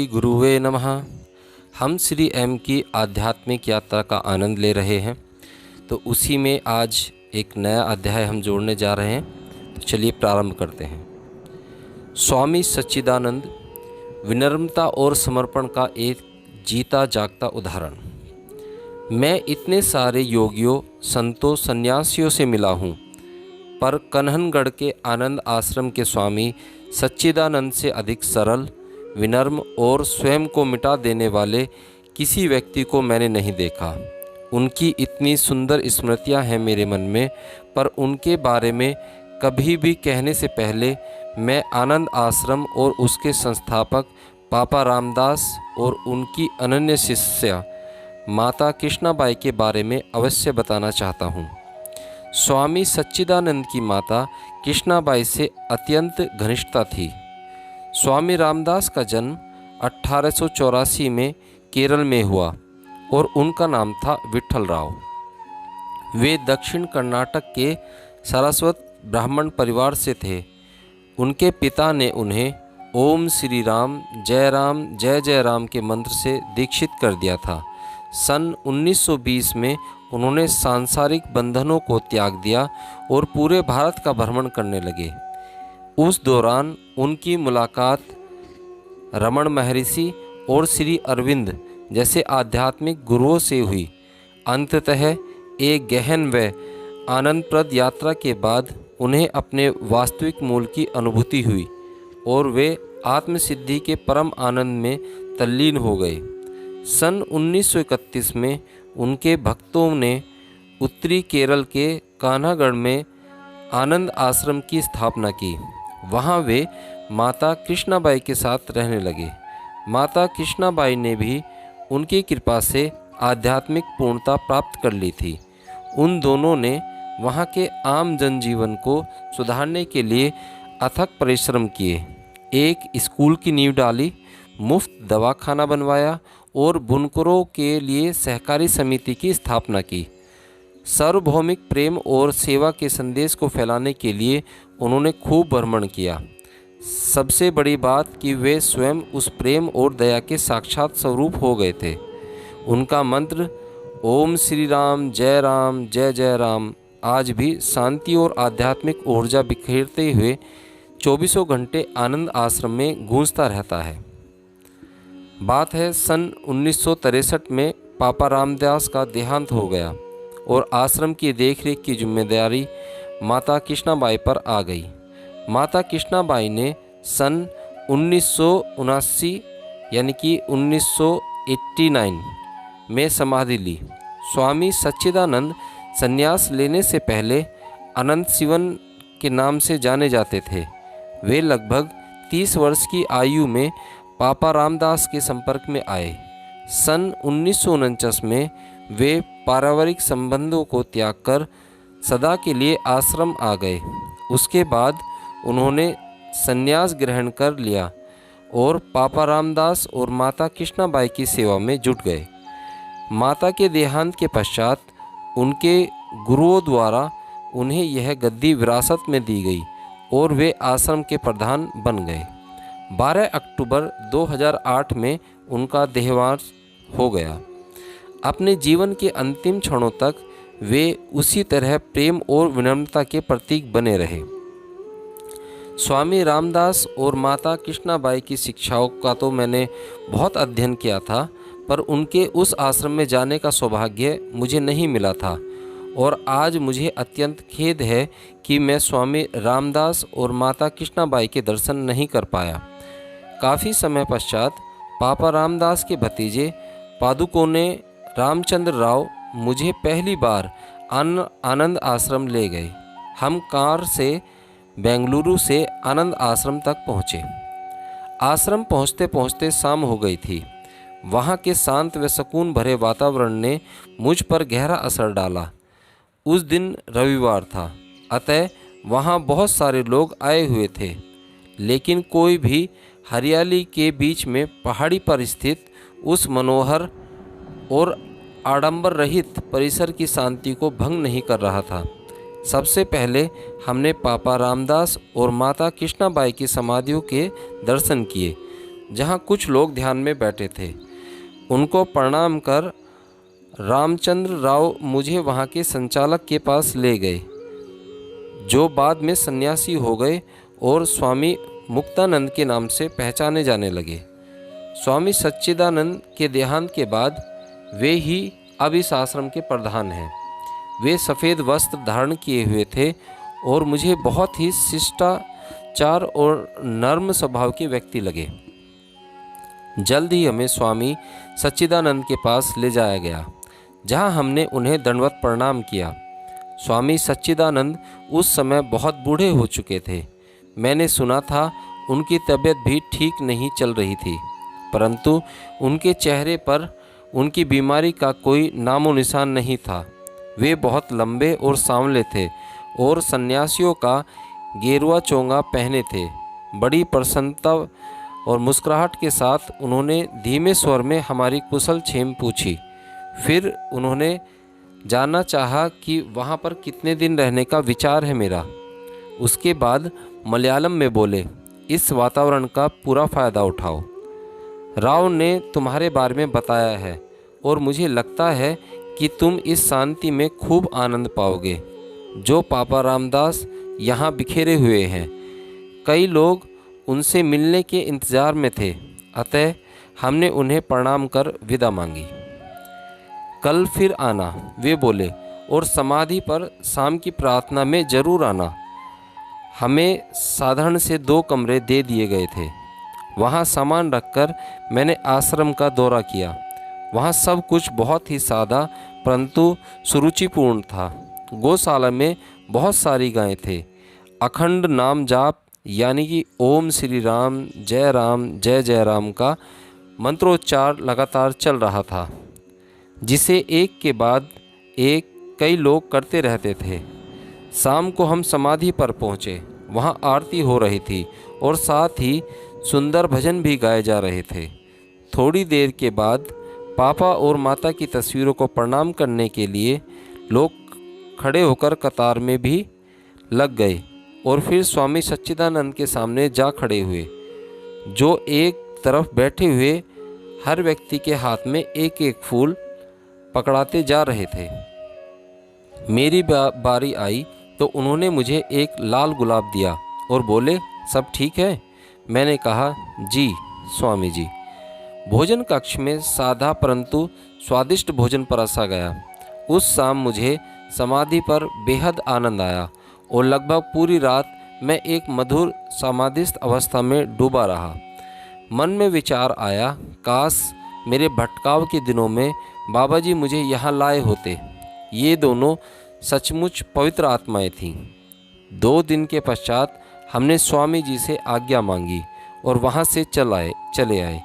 गुरुवे नमः। हम श्री एम की आध्यात्मिक यात्रा का आनंद ले रहे हैं, तो उसी में आज एक नया अध्याय हम जोड़ने जा रहे हैं। तो चलिए प्रारंभ करते हैं। स्वामी सच्चिदानंद विनम्रता और समर्पण का एक जीता जागता उदाहरण। मैं इतने सारे योगियों, संतों, सन्यासियों से मिला हूँ, पर कन्हनगढ़ के आनंद आश्रम के स्वामी सच्चिदानंद से अधिक सरल, विनम्र और स्वयं को मिटा देने वाले किसी व्यक्ति को मैंने नहीं देखा। उनकी इतनी सुंदर स्मृतियां हैं मेरे मन में, पर उनके बारे में कभी भी कहने से पहले मैं आनंद आश्रम और उसके संस्थापक पापा रामदास और उनकी अनन्य शिष्या माता कृष्णाबाई के बारे में अवश्य बताना चाहता हूँ। स्वामी सच्चिदानंद की माता कृष्णाबाई से अत्यंत घनिष्ठता थी। स्वामी रामदास का जन्म 1884 में केरल में हुआ और उनका नाम था विठल राव। वे दक्षिण कर्नाटक के सारस्वत ब्राह्मण परिवार से थे। उनके पिता ने उन्हें ओम श्री राम जय जय राम के मंत्र से दीक्षित कर दिया था। सन 1920 में उन्होंने सांसारिक बंधनों को त्याग दिया और पूरे भारत का भ्रमण करने लगे। उस दौरान उनकी मुलाकात रमण महर्षि और श्री अरविंद जैसे आध्यात्मिक गुरुओं से हुई। अंततः एक गहन व आनंदप्रद यात्रा के बाद उन्हें अपने वास्तविक मूल की अनुभूति हुई और वे आत्मसिद्धि के परम आनंद में तल्लीन हो गए। सन 1931 में उनके भक्तों ने उत्तरी केरल के कान्हागढ़ में आनंद आश्रम की स्थापना की। वहाँ वे माता कृष्णाबाई के साथ रहने लगे। माता कृष्णाबाई ने भी उनकी कृपा से आध्यात्मिक पूर्णता प्राप्त कर ली थी। उन दोनों ने वहाँ के आम जनजीवन को सुधारने के लिए अथक परिश्रम किए। एक स्कूल की नींव डाली, मुफ्त दवाखाना बनवाया और बुनकरों के लिए सहकारी समिति की स्थापना की। सार्वभौमिक प्रेम और सेवा के संदेश को फैलाने के लिए उन्होंने खूब भ्रमण किया। सबसे बड़ी बात कि वे स्वयं उस प्रेम और दया के साक्षात स्वरूप हो गए थे। उनका मंत्र ओम श्री राम जय जय राम आज भी शांति और आध्यात्मिक ऊर्जा बिखेरते हुए 24 घंटे आनंद आश्रम में गूंजता रहता है। बात है सन 1963 में पापा रामदास का देहांत हो गया और आश्रम की देखरेख की जिम्मेदारी माता कृष्णाबाई पर आ गई। माता कृष्णाबाई ने सन 1979 यानी कि 1989 में समाधि ली। स्वामी सच्चिदानंद संन्यास लेने से पहले अनंत शिवन के नाम से जाने जाते थे। वे लगभग 30 वर्ष की आयु में पापा रामदास के संपर्क में आए। सन 1949 में वे पारिवारिक संबंधों को त्याग कर सदा के लिए आश्रम आ गए। उसके बाद उन्होंने संन्यास ग्रहण कर लिया और पापा रामदास और माता कृष्णाबाई की सेवा में जुट गए। माता के देहांत के पश्चात उनके गुरुओं द्वारा उन्हें यह गद्दी विरासत में दी गई और वे आश्रम के प्रधान बन गए। 12 अक्टूबर 2008 में उनका देहांत हो गया। अपने जीवन के अंतिम क्षणों तक वे उसी तरह प्रेम और विनम्रता के प्रतीक बने रहे। स्वामी रामदास और माता कृष्णाबाई की शिक्षाओं का तो मैंने बहुत अध्ययन किया था, पर उनके उस आश्रम में जाने का सौभाग्य मुझे नहीं मिला था और आज मुझे अत्यंत खेद है कि मैं स्वामी रामदास और माता कृष्णाबाई के दर्शन नहीं कर पाया। काफ़ी समय पश्चात पापा रामदास के भतीजे पादुकोने रामचंद्र राव मुझे पहली बार आनंद आश्रम ले गए। हम कार से बेंगलुरु से आनंद आश्रम तक पहुँचे। आश्रम पहुँचते पहुँचते शाम हो गई थी। वहाँ के शांत व सुकून भरे वातावरण ने मुझ पर गहरा असर डाला। उस दिन रविवार था, अतः वहाँ बहुत सारे लोग आए हुए थे, लेकिन कोई भी हरियाली के बीच में पहाड़ी पर स्थित उस मनोहर और आडंबर रहित परिसर की शांति को भंग नहीं कर रहा था। सबसे पहले हमने पापा रामदास और माता कृष्णाबाई की समाधियों के दर्शन किए। जहाँ कुछ लोग ध्यान में बैठे थे। उनको प्रणाम कर रामचंद्र राव मुझे वहाँ के संचालक के पास ले गए, जो बाद में सन्यासी हो गए और स्वामी मुक्तानंद के नाम से पहचाने जाने लगे। स्वामी सच्चिदानंद के देहांत के बाद वे ही अब इस आश्रम के प्रधान हैं। वे सफ़ेद वस्त्र धारण किए हुए थे और मुझे बहुत ही शिष्टाचार और नर्म स्वभाव के व्यक्ति लगे। जल्द ही हमें स्वामी सच्चिदानंद के पास ले जाया गया, जहां हमने उन्हें दंडवत प्रणाम किया। स्वामी सच्चिदानंद उस समय बहुत बूढ़े हो चुके थे। मैंने सुना था उनकी तबीयत भी ठीक नहीं चल रही थी, परंतु उनके चेहरे पर उनकी बीमारी का कोई नामो निशान नहीं था। वे बहुत लंबे और सांवले थे और सन्यासियों का गेरुआ चोंगा पहने थे। बड़ी प्रसन्नता और मुस्कुराहट के साथ उन्होंने धीमे स्वर में हमारी कुशल क्षेम पूछी। फिर उन्होंने जानना चाहा कि वहाँ पर कितने दिन रहने का विचार है मेरा। उसके बाद मलयालम में बोले, इस वातावरण का पूरा फ़ायदा उठाओ। राव ने तुम्हारे बारे में बताया है और मुझे लगता है कि तुम इस शांति में खूब आनंद पाओगे जो पापा रामदास यहाँ बिखेरे हुए हैं। कई लोग उनसे मिलने के इंतज़ार में थे, अतः हमने उन्हें प्रणाम कर विदा मांगी। कल फिर आना, वे बोले, और समाधि पर शाम की प्रार्थना में ज़रूर आना। हमें साधारण से 2 कमरे दे दिए गए थे। वहाँ सामान रखकर मैंने आश्रम का दौरा किया। वहाँ सब कुछ बहुत ही सादा परंतु सुरुचिपूर्ण था। गौशाला में बहुत सारी गायें थे। अखंड नाम जाप यानी कि ओम श्री राम जय जय राम का मंत्रोच्चार लगातार चल रहा था, जिसे एक के बाद एक कई लोग करते रहते थे। शाम को हम समाधि पर पहुँचे। वहाँ आरती हो रही थी और साथ ही सुंदर भजन भी गाए जा रहे थे। थोड़ी देर के बाद पापा और माता की तस्वीरों को प्रणाम करने के लिए लोग खड़े होकर कतार में भी लग गए और फिर स्वामी सच्चिदानंद के सामने जा खड़े हुए, जो एक तरफ बैठे हुए हर व्यक्ति के हाथ में एक एक फूल पकड़ाते जा रहे थे। मेरी बारी आई तो उन्होंने मुझे एक लाल गुलाब दिया और बोले, सब ठीक है? मैंने कहा, जी स्वामी जी। भोजन कक्ष में सादा परंतु स्वादिष्ट भोजन परोसा गया। उस शाम मुझे समाधि पर बेहद आनंद आया और लगभग पूरी रात मैं एक मधुर समाधिस्थ अवस्था में डूबा रहा। मन में विचार आया, काश मेरे भटकाव के दिनों में बाबा जी मुझे यहाँ लाए होते। ये दोनों सचमुच पवित्र आत्माएं थीं। 2 दिन के पश्चात हमने स्वामी जी से आज्ञा मांगी और वहाँ से चले आए।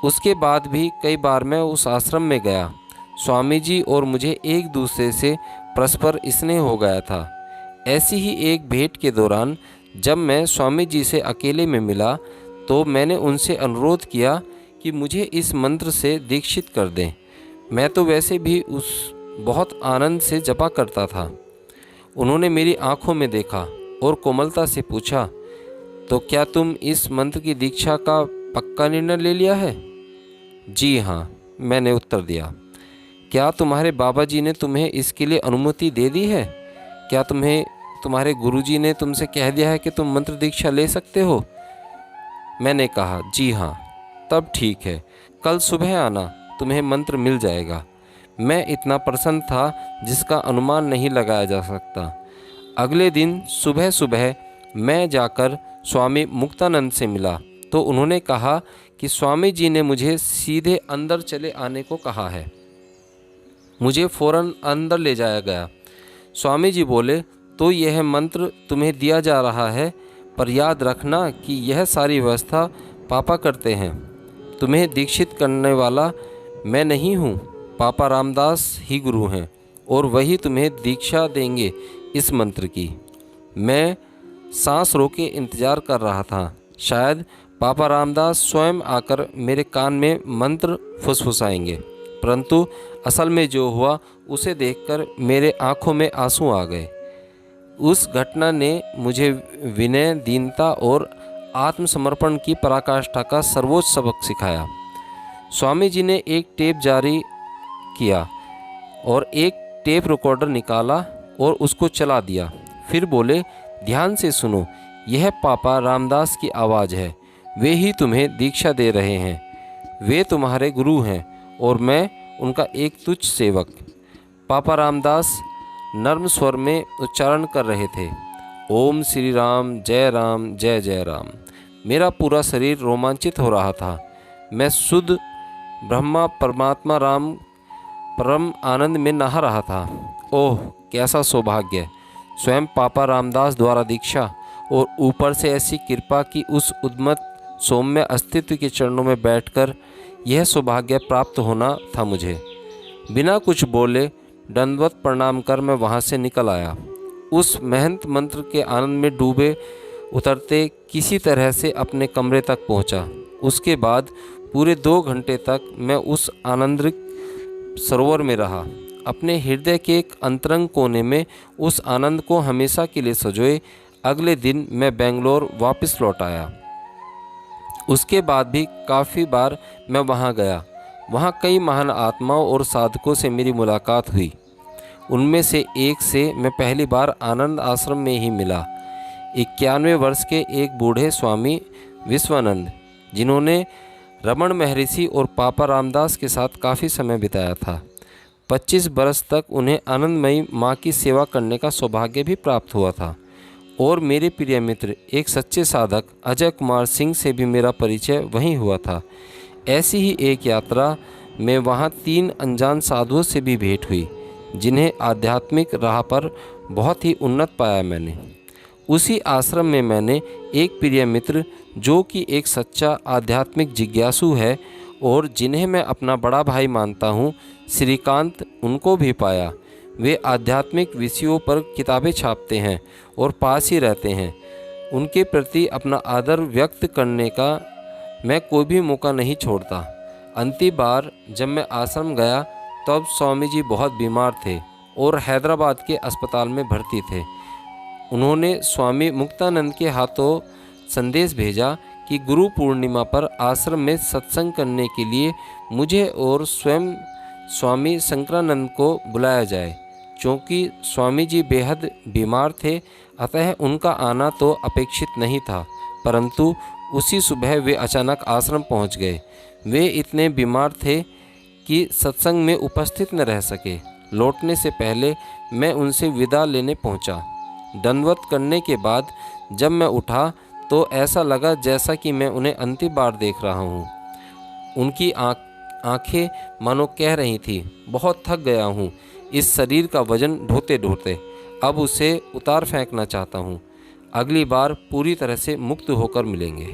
उसके बाद भी कई बार मैं उस आश्रम में गया। स्वामी जी और मुझे एक दूसरे से परस्पर स्नेह हो गया था। ऐसी ही एक भेंट के दौरान जब मैं स्वामी जी से अकेले में मिला तो मैंने उनसे अनुरोध किया कि मुझे इस मंत्र से दीक्षित कर दें। मैं तो वैसे भी उस बहुत आनंद से जपा करता था। उन्होंने मेरी आंखों में देखा और कोमलता से पूछा, तो क्या तुम इस मंत्र की दीक्षा का पक्का निर्णय ले लिया है? जी हाँ, मैंने उत्तर दिया। क्या तुम्हारे बाबा जी ने तुम्हें इसके लिए अनुमति दे दी है? क्या तुम्हारे गुरुजी ने तुमसे कह दिया है कि तुम मंत्र दीक्षा ले सकते हो? मैंने कहा, जी हाँ। तब ठीक है, कल सुबह आना, तुम्हें मंत्र मिल जाएगा। मैं इतना प्रसन्न था जिसका अनुमान नहीं लगाया जा सकता। अगले दिन सुबह सुबह मैं जाकर स्वामी मुक्तानंद से मिला तो उन्होंने कहा कि स्वामी जी ने मुझे सीधे अंदर चले आने को कहा है। मुझे फ़ौरन अंदर ले जाया गया। स्वामी जी बोले, तो यह मंत्र तुम्हें दिया जा रहा है, पर याद रखना कि यह सारी व्यवस्था पापा करते हैं। तुम्हें दीक्षित करने वाला मैं नहीं हूँ, पापा रामदास ही गुरु हैं और वही तुम्हें दीक्षा देंगे इस मंत्र की। मैं सांस रोके इंतज़ार कर रहा था। शायद पापा रामदास स्वयं आकर मेरे कान में मंत्र फुसफुसाएंगे, परंतु असल में जो हुआ उसे देखकर मेरे आँखों में आंसू आ गए। उस घटना ने मुझे विनय, दीनता और आत्मसमर्पण की पराकाष्ठा का सर्वोच्च सबक सिखाया। स्वामी जी ने एक टेप जारी किया और एक टेप रिकॉर्डर निकाला और उसको चला दिया। फिर बोले, ध्यान से सुनो, यह पापा रामदास की आवाज़ है। वे ही तुम्हें दीक्षा दे रहे हैं। वे तुम्हारे गुरु हैं और मैं उनका एक तुच्छ सेवक। पापा रामदास नर्म स्वर में उच्चारण कर रहे थे, ओम श्री राम जय जय राम। मेरा पूरा शरीर रोमांचित हो रहा था। मैं शुद्ध ब्रह्मा परमात्मा राम परम आनंद में नहा रहा था। ओह कैसा सौभाग्य! स्वयं पापा रामदास द्वारा दीक्षा और ऊपर से ऐसी कृपा की उस उद्मत सौम्य अस्तित्व के चरणों में बैठकर यह सौभाग्य प्राप्त होना था मुझे। बिना कुछ बोले दंडवत प्रणाम कर मैं वहाँ से निकल आया। उस महंत मंत्र के आनंद में डूबे उतरते किसी तरह से अपने कमरे तक पहुँचा। उसके बाद पूरे 2 घंटे तक मैं उस आनंदित सरोवर में रहा। अपने हृदय के एक अंतरंग कोने में उस आनंद को हमेशा के लिए संजोए अगले दिन मैं बेंगलोर वापस लौट आया। उसके बाद भी काफ़ी बार मैं वहाँ गया। वहाँ कई महान आत्माओं और साधकों से मेरी मुलाकात हुई। उनमें से एक से मैं पहली बार आनंद आश्रम में ही मिला। 91 वर्ष के एक बूढ़े स्वामी विश्वानंद, जिन्होंने रमन महर्षि और पापा रामदास के साथ काफ़ी समय बिताया था। 25 बरस तक उन्हें आनंदमयी माँ की सेवा करने का सौभाग्य भी प्राप्त हुआ था। और मेरे प्रिय मित्र एक सच्चे साधक अजय कुमार सिंह से भी मेरा परिचय वहीं हुआ था। ऐसी ही एक यात्रा में वहाँ 3 अनजान साधुओं से भी भेंट हुई, जिन्हें आध्यात्मिक राह पर बहुत ही उन्नत पाया मैंने। उसी आश्रम में मैंने एक प्रिय मित्र जो कि एक सच्चा आध्यात्मिक जिज्ञासु है और जिन्हें मैं अपना बड़ा भाई मानता हूँ, श्रीकांत, उनको भी पाया। वे आध्यात्मिक विषयों पर किताबें छापते हैं और पास ही रहते हैं। उनके प्रति अपना आदर व्यक्त करने का मैं कोई भी मौका नहीं छोड़ता। अंतिम बार जब मैं आश्रम गया तब स्वामी जी बहुत बीमार थे और हैदराबाद के अस्पताल में भर्ती थे। उन्होंने स्वामी मुक्तानंद के हाथों संदेश भेजा कि गुरु पूर्णिमा पर आश्रम में सत्संग करने के लिए मुझे और स्वयं स्वामी शंकरानंद को बुलाया जाए। क्योंकि स्वामी जी बेहद बीमार थे, अतः उनका आना तो अपेक्षित नहीं था, परंतु उसी सुबह वे अचानक आश्रम पहुंच गए। वे इतने बीमार थे कि सत्संग में उपस्थित न रह सके। लौटने से पहले मैं उनसे विदा लेने पहुंचा। दंडवत करने के बाद जब मैं उठा तो ऐसा लगा जैसा कि मैं उन्हें अंतिम बार देख रहा हूँ। उनकी आंखें मानो कह रही थी, बहुत थक गया हूँ इस शरीर का वजन ढोते ढोते, अब उसे उतार फेंकना चाहता हूँ। अगली बार पूरी तरह से मुक्त होकर मिलेंगे।